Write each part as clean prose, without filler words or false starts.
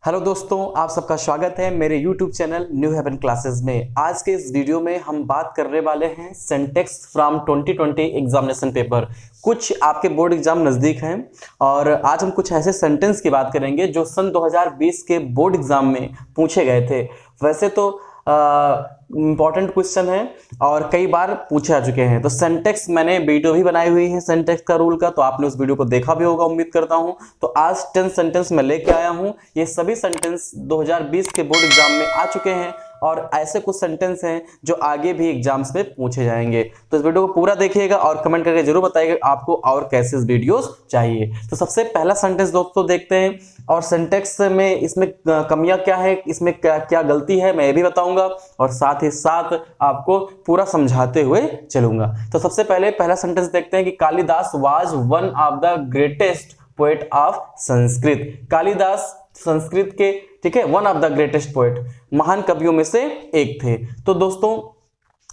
Hello दोस्तों, आप सबका स्वागत है मेरे YouTube channel new heaven classes में। आज के इस वीडियो में हम बात करने वाले हैं सिंटैक्स फ्रॉम 2020 एग्जामिनेशन पेपर। कुछ आपके बोर्ड एग्जाम नज़दीक हैं और आज हम कुछ ऐसे सेंटेंस की बात करेंगे जो सन 2020 के बोर्ड एग्जाम में पूछे गए थे। वैसे तो इम्पॉर्टेंट क्वेश्चन है और कई बार पूछे आ चुके हैं। तो सेंटेक्स मैंने वीडियो भी बनाई हुई है सेंटेक्स का रूल का, तो आपने उस वीडियो को देखा भी होगा उम्मीद करता हूं। तो आज 10 सेंटेंस मैं लेके आया हूं। ये सभी सेंटेंस 2020 के बोर्ड एग्जाम में आ चुके हैं और ऐसे कुछ सेंटेंस हैं जो आगे भी एग्जाम्स में पूछे जाएंगे। तो इस वीडियो को पूरा देखिएगा और कमेंट करके जरूर बताइएगा आपको और कैसे वीडियोस चाहिए। तो सबसे पहला सेंटेंस दोस्तों देखते हैं और सेंटेक्स में इसमें कमियां क्या है, इसमें क्या गलती है मैं ये भी बताऊंगा और साथ ही साथ आपको पूरा समझाते हुए चलूंगा। तो सबसे पहले पहला सेंटेंस देखते हैं कि Kalidas was one of the greatest poet of Sanskrit. Kalidas Sanskrit के one of the greatest poet, महान कवियों में से एक थे। तो दोस्तों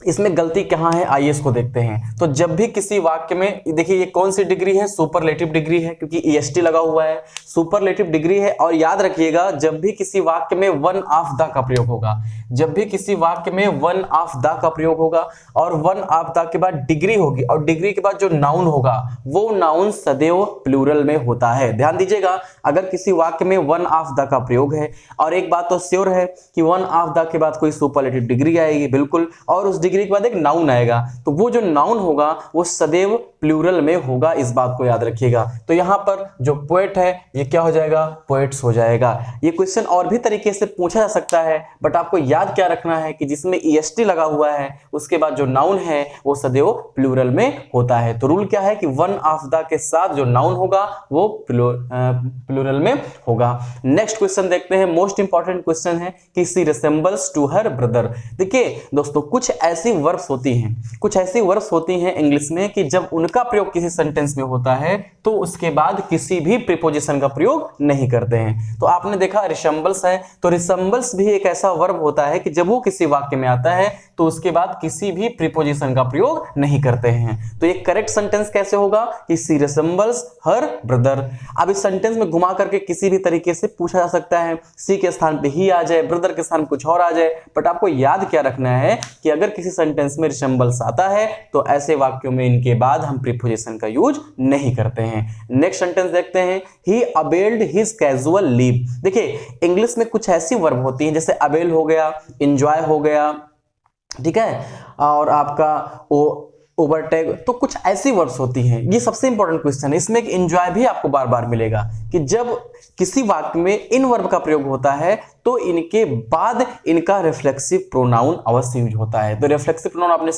इसमें गलती कहाँ है आइए इसको देखते हैं। तो जब भी किसी वाक्य में, देखिए ये कौन सी डिग्री है, सुपरलेटिव डिग्री है क्योंकि ईएसटी लगा हुआ है, सुपरलेटिव डिग्री है। और याद रखिएगा जब भी किसी वाक्य में वन ऑफ द का प्रयोग होगा, जब भी किसी वाक्य में वन ऑफ द का प्रयोग होगा और वन ऑफ द के बाद डिग्री होगी और डिग्री के बाद जो नाउन होगा वो नाउन सदैव प्लूरल में होता है। ध्यान दीजिएगा, अगर किसी वाक्य में वन ऑफ द का प्रयोग है और एक बात तो श्योर है कि वन ऑफ द के बाद कोई सुपरलेटिव डिग्री आएगी बिल्कुल, और उस डिग्री के बाद एक नाउन आएगा, तो वो जो नाउन होगा वो सदैव प्लूरल में होगा। इस बात को याद रखिएगा। तो यहां पर जो पोएट है ये क्या हो जाएगा, पोएट्स हो जाएगा। ये क्वेश्चन और भी तरीके से पूछा जा सकता है, बट आपको याद क्या रखना है कि जिसमें ईएसटी लगा हुआ है उसके बाद जो नाउन है वो सदैव प्लूरल में होता है। तो रूल क्या है कि वन ऑफ द के साथ जो नाउन होगा वो प्लूरल में होगा। नेक्स्ट क्वेश्चन देखते हैं, मोस्ट इंपॉर्टेंट क्वेश्चन है कि she resembles to her brother. देखिए दोस्तों कुछ ऐसी वर्ब्स होती हैं, कुछ ऐसी वर्ब्स होती हैं इंग्लिश में कि जब उनका प्रयोग किसी सेंटेंस में होता है तो उसके बाद किसी भी प्रीपोजिशन का प्रयोग नहीं करते हैं। तो आपने देखा रिसेंबल्स है, तो रिसेंबल्स भी एक ऐसा वर्ब होता है कि जब वो किसी वाक्य में आता है तो उसके बाद किसी भी प्रीपोजिशन का प्रयोग नहीं करते हैं। तो ये करेक्ट सेंटेंस कैसे होगा कि शी रिसेंबल्स हर ब्रदर। अब इस सेंटेंस में घुमा करके किसी भी तरीके से पूछा जा सकता है, सी के स्थान पे ही आ जाए, ब्रदर के स्थान कुछ और आ जाए, बट आपको याद क्या रखना है कि अगर किसी सेंटेंस में रिसेंबल्स आता है तो ऐसे वाक्यों में इनके बाद हम प्रीपोजिशन का यूज नहीं करते हैं। नेक्स्ट सेंटेंस देखते हैं, ही अवेल्ड हिज कैजुअल लीव। देखिए इंग्लिश में कुछ ऐसी वर्ब होती हैं जैसे अवेल हो गया, एंजॉय हो गया, ठीक है, और आपका वो ओवरटेक, तो कुछ ऐसी वर्ड्स होती हैं। ये सबसे इंपॉर्टेंट क्वेश्चन है, इसमें एक एंजॉय भी आपको बार बार मिलेगा कि जब किसी वाक्य में इन वर्ब का प्रयोग होता है तो इनके बाद इनका रिफ्लेक्सिव प्रोनाउन अवश्य यूज होता है। तो रिफ्लेक्सिव प्रोनाउन आपने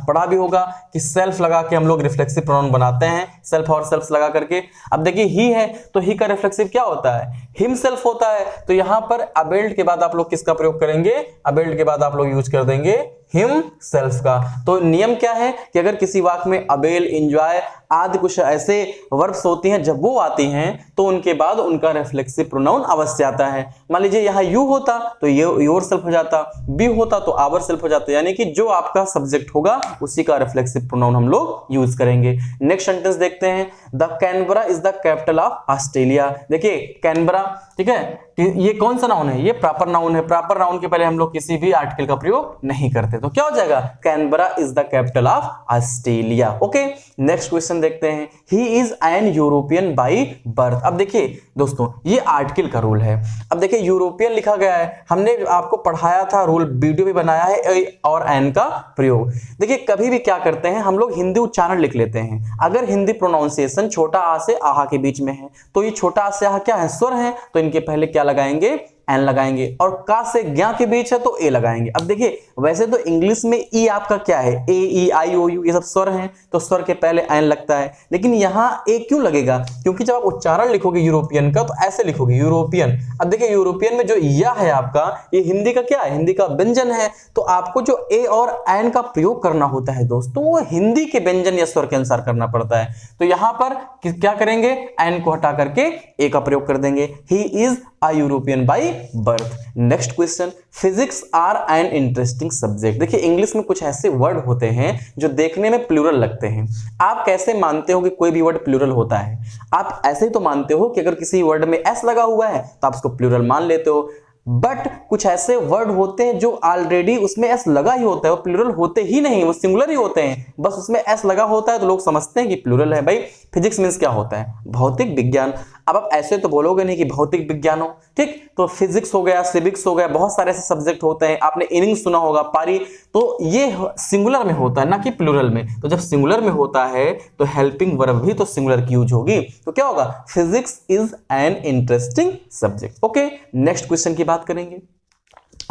पढ़ा भी होगा कि सेल्फ लगा के हम लोग रिफ्लेक्सिव प्रोनाउन बनाते हैं, सेल्फ और सेल्फ लगा करके। अब देखिए ही है तो ही का रिफ्लेक्सिव क्या होता है, हिमसेल्फ होता है। तो यहां पर अबेल्ड के बाद आप लोग किसका प्रयोग करेंगे, अबेल्ड के बाद आप लोग यूज कर देंगे हिम सेल्फ का। तो नियम क्या है कि अगर किसी वाक्य में अबेल, एंजॉय आदि कुछ ऐसे वर्ब्स होती हैं, जब वो आती हैं तो उनके बाद उनका रिफ्लेक्सिव प्रोनाउन अवश्य आता है। मान लीजिए यहाँ यू होता तो ये योर सेल्फ हो जाता, बी होता तो आवर सेल्फ हो जाता, यानी कि जो आपका सब्जेक्ट होगा उसी का रिफ्लेक्सिव प्रोनाउन हम लोग यूज करेंगे। नेक्स्ट सेंटेंस देखते हैं, the Canberra is the capital of Australia. देखिए कैनबरा, ठीक है, ये कौन सा नाउन है, ये प्रॉपर नाउन है। प्रॉपर नाउन के पहले हम लोग किसी भी आर्टिकल का प्रयोग नहीं करते, तो क्या हो जाएगा, Canberra is the capital of Australia. Okay, next question देखते हैं, he is an European by birth. अब देखिए दोस्तों ये आर्टिकल का रूल है। अब देखिए यूरोपियन लिखा गया है, हमने आपको पढ़ाया था रूल, वीडियो भी बनाया है, और एन का प्रयोग। देखिए कभी भी क्या करते हैं हम लोग हिंदी उच्चारण लिख लेते हैं। अगर हिंदी प्रोनाउंसिएशन छोटा आ से आहा के बीच में है तो ये छोटा आ से आहा क्या है, स्वर है, तो इनके पहले क्या लगाएंगे, एन लगाएंगे, और का से ज्ञा के बीच है तो ए लगाएंगे। अब देखिए वैसे तो इंग्लिश में ई आपका क्या है, ए ई आई ओ यू ये सब स्वर हैं, तो स्वर के पहले एन लगता है, लेकिन यहाँ ए क्यों लगेगा, क्योंकि जब आप उच्चारण लिखोगे यूरोपियन का तो ऐसे लिखोगे यूरोपियन। अब देखिए यूरोपियन में जो या है आपका, ये हिंदी का क्या है, हिंदी का व्यंजन है, तो आपको जो ए और एन का प्रयोग करना होता है दोस्तों वो हिंदी के व्यंजन या स्वर के अनुसार करना पड़ता है। तो यहाँ पर क्या करेंगे, एन को हटा करके ए का प्रयोग कर देंगे, he is a European by birth. Next question, physics are an interesting subject. देखिए इंग्लिश में कुछ ऐसे वर्ड होते हैं जो देखने में प्लूरल लगते हैं। आप कैसे मानते हो कि कोई भी वर्ड प्लूरल होता है? आप ऐसे ही तो मानते हो कि अगर किसी वर्ड में एस लगा हुआ है तो आप उसको प्लूरल मान लेते हो, बट कुछ ऐसे वर्ड होते हैं जो ऑलरेडी उसमें एस लगा ही होता है, वो प्लूरल होते ही नहीं, वो सिंगुलर ही होते हैं, बस उसमें एस लगा होता है तो लोग समझते हैं कि प्लूरल है। भाई फिजिक्स मींस क्या होता है? भौतिक विज्ञान। अब आप ऐसे तो बोलोगे नहीं कि भौतिक विज्ञान हो, ठीक? तो फिजिक्स हो गया, सिविक्स हो गया, बहुत सारे ऐसे सब्जेक्ट होते हैं। आपने इनिंग सुना होगा, पारी, तो ये सिंगुलर में होता है ना कि प्लूरल में। तो जब सिंगुलर में होता है तो हेल्पिंग वर्ब भी तो सिंगुलर की यूज होगी। तो क्या होगा? Physics is an interesting subject. Okay, next question की बात करेंगे।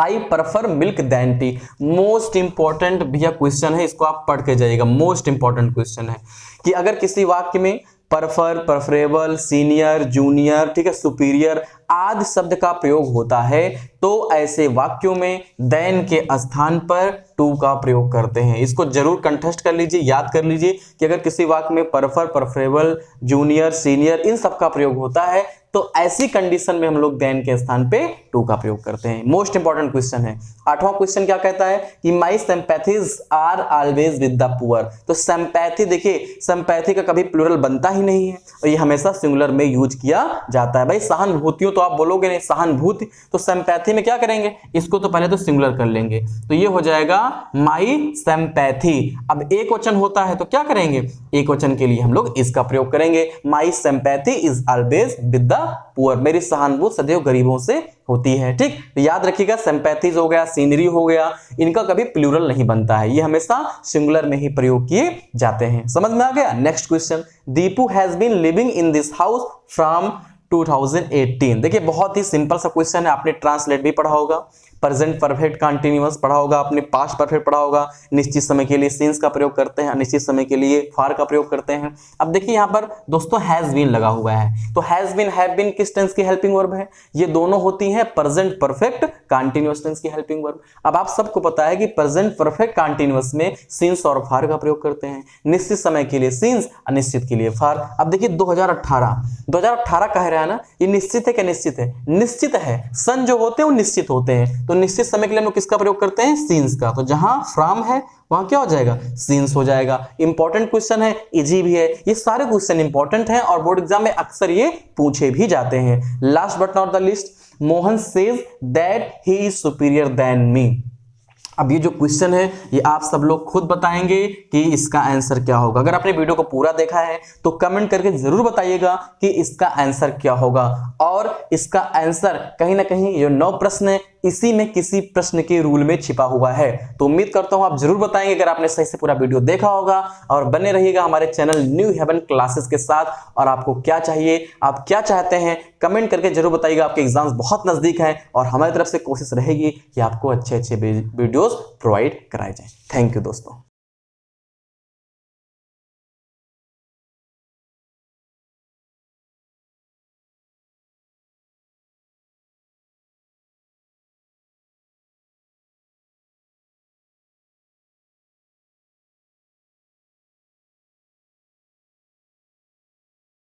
I prefer milk then tea. Most important भैया क्वेश्चन है, इसको आप पढ़ के जाइएगा। मोस्ट इंपॉर्टेंट क्वेश्चन है कि अगर किसी वाक्य में प्रेफर, प्रेफरेबल, सीनियर, जूनियर, ठीक है, सुपीरियर आदि शब्द का प्रयोग होता है तो ऐसे वाक्यों में देन के स्थान पर टू का प्रयोग करते हैं। इसको जरूर कंठस्थ कर लीजिए, याद कर लीजिए कि अगर किसी वाक्य में prefer, preferable, junior, senior in सब का प्रयोग होता है तो ऐसी कंडीशन में हम लोग देन के स्थान पे टू का प्रयोग करते हैं। मोस्ट इंपॉर्टेंट क्वेश्चन है। 8वां क्वेश्चन क्या कहता है कि my sympathies are always with the poor. तो सिंपैथी, देखिए सिंपैथी का कभी प्लूरल बनता ही नहीं है और ये हमेशा सिंगुलर में यूज किया जाता है। भाई सहानुभूतियों तो आप बोलोगे नहीं, सहानुभूति, तो सिंपैथी में क्या करेंगे? इसको तो पहले तो सिंगुलर कर लेंगे, तो ये हो जाएगा माई सिंपैथी। अब एक वचन होता है तो क्या करेंगे? एक वचन के लिए हम लोग इसका प्रयोग करेंगे, my sympathy is always with the poor. मेरी सहानुभूति सदैव गरीबों से होती है, ठीक? तो याद रखिएगा, सिंपैथीज हो गया, सीनरी हो गया, इनका कभी प्लूरल नहीं बनता है, ये हमेशा सिंगुलर में ही प्रयोग किए जाते हैं। समझ में आ गया? Next question, Deepu has been living in this house from 2018। देखिए बहुत ही सिंपल सा क्वेश्चन है, आपने ट्रांसलेट भी पढ़ा होगा, प्रेजेंट परफेक्ट कंटीन्यूअस पढ़ा होगा, आपने पास्ट परफेक्ट पढ़ा होगा, निश्चित समय के लिए सिंस का प्रयोग करते हैं, अनिश्चित समय के लिए फॉर का प्रयोग करते हैं। अब देखिए यहाँ पर दोस्तों हैज बीन लगा हुआ है, तो हैज बीन, हैव बीन किस टेंस की हेल्पिंग वर्ब है? ये दोनों होती हैं प्रेजेंट परफेक्ट कंटीन्यूअस टेंस की हेल्पिंग वर्ब। अब आप सबको पता है कि प्रेजेंट परफेक्ट कंटीन्यूअस में सिंस और फॉर का प्रयोग करते हैं, निश्चित समय के लिए सिंस, अनिश्चित के लिए फॉर। अब देखिए 2018 कह रहा है ना, ये निश्चित है क्या? निश्चित है, निश्चित है। सन जो होते हैं वो निश्चित होते हैं, तो निश्चित समय के लिए हम लोग किसका प्रयोग करते हैं? सीन्स का। तो जहां फ्रॉम है वहां क्या हो जाएगा? सीन्स हो जाएगा। इंपॉर्टेंट क्वेश्चन है, इजी भी है, ये सारे क्वेश्चन इंपॉर्टेंट हैं और बोर्ड एग्जाम में अक्सर ये पूछे भी जाते हैं। Last but not the list, Mohan says that he is superior than me. अब ये जो क्वेश्चन है ये आप सब लोग खुद बताएंगे कि इसका आंसर क्या होगा। अगर आपने वीडियो को पूरा देखा है तो कमेंट करके जरूर बताइएगा कि इसका आंसर क्या होगा, और इसका आंसर कहीं ना कहीं ये 9 प्रश्न है, इसी में किसी प्रश्न के रूल में छिपा हुआ है। तो उम्मीद करता हूं आप जरूर बताएंगे अगर आपने सही से पूरा वीडियो देखा होगा, और बने रहिएगा हमारे चैनल न्यू हेवन क्लासेस के साथ। और आपको क्या चाहिए, आप क्या चाहते हैं, कमेंट करके जरूर बताइएगा। आपके एग्जाम्स बहुत नजदीक हैं और हमारी तरफ से कोशिश रहेगी कि आपको अच्छे अच्छे वीडियोस प्रोवाइड कराए जाएं। थैंक यू दोस्तों।